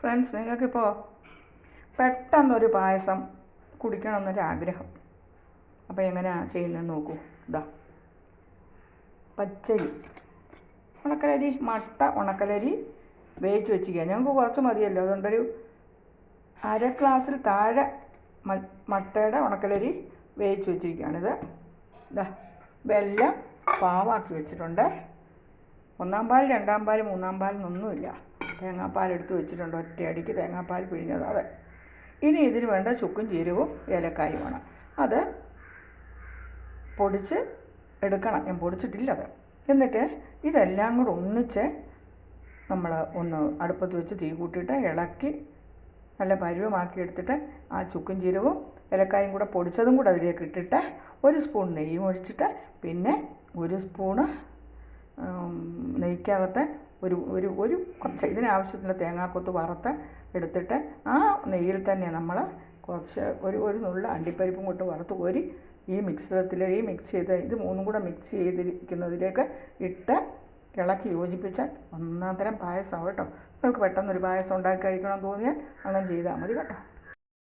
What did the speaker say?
Friends, നിങ്ങൾക്കിപ്പോൾ പെട്ടെന്നൊരു പായസം കുടിക്കണമെന്നൊരാഗ്രഹം. അപ്പോൾ എങ്ങനെയാണ് ചെയ്യുന്നതെന്ന് നോക്കൂ. ഇതാ പച്ചരി, ഉണക്കലരി, ഉണക്കലരി വേവിച്ച് വെച്ചിരിക്കുക. ഞങ്ങൾക്ക് കുറച്ച് മതിയല്ലോ, അതുകൊണ്ടൊരു അര ഗ്ലാസ്സിൽ താഴെ മട്ടയുടെ ഉണക്കലരി വേവിച്ച് വെച്ചിരിക്കുകയാണിത്. ഇതാ വെല്ലം പാവാക്കി വെച്ചിട്ടുണ്ട്. 1-ാം പാൽ, 2-ാം പാൽ, 3-ാം പാലെന്നൊന്നുമില്ല. തേങ്ങാപ്പാൽ എടുത്ത് വെച്ചിട്ടുണ്ട്, ഒറ്റയടിക്ക് തേങ്ങാപ്പാൽ പിഴിഞ്ഞത്. അതെ, ഇനി ഇതിന് വേണ്ട ചുക്കും ജീരകവും ഏലക്കായും വേണം. അത് പൊടിച്ച് എടുക്കണം. ഞാൻ പൊടിച്ചിട്ടില്ലത്. എന്നിട്ട് ഇതെല്ലാം കൂടെ ഒന്നിച്ച് നമ്മൾ ഒന്ന് അടുപ്പത്ത് വെച്ച് തീ കൂട്ടിയിട്ട് ഇളക്കി നല്ല പരുവമാക്കി എടുത്തിട്ട് ആ ചുക്കും ജീരകവും ഏലക്കായും കൂടെ പൊടിച്ചതും കൂടെ അതിലേക്ക് ഇട്ടിട്ട് 1 സ്പൂൺ നെയ്യും ഒഴിച്ചിട്ട് പിന്നെ 1 സ്പൂണ് നെയ്ക്കകത്ത് ഒരു കുറച്ച് ഇതിനാവശ്യത്തിനുള്ള തേങ്ങാക്കൊത്ത് വറുത്ത് എടുത്തിട്ട് ആ നെയ്യിൽ തന്നെ നമ്മൾ കുറച്ച് ഒരു നുള്ള അണ്ടിപ്പരിപ്പും കൊണ്ട് വറുത്ത് കോരി ഈ മിക്സ് ചെയ്ത് ഇത് മൂന്നും കൂടെ മിക്സ് ചെയ്തിരിക്കുന്നതിലേക്ക് ഇട്ട് ഇളക്കി യോജിപ്പിച്ചാൽ ഒന്നാം തരം പായസം കേട്ടോ. നിങ്ങൾക്ക് പെട്ടെന്നൊരു പായസം ഉണ്ടാക്കി കഴിക്കണമെന്ന് തോന്നിയാൽ അങ്ങനെ ചെയ്താൽ മതി കേട്ടോ.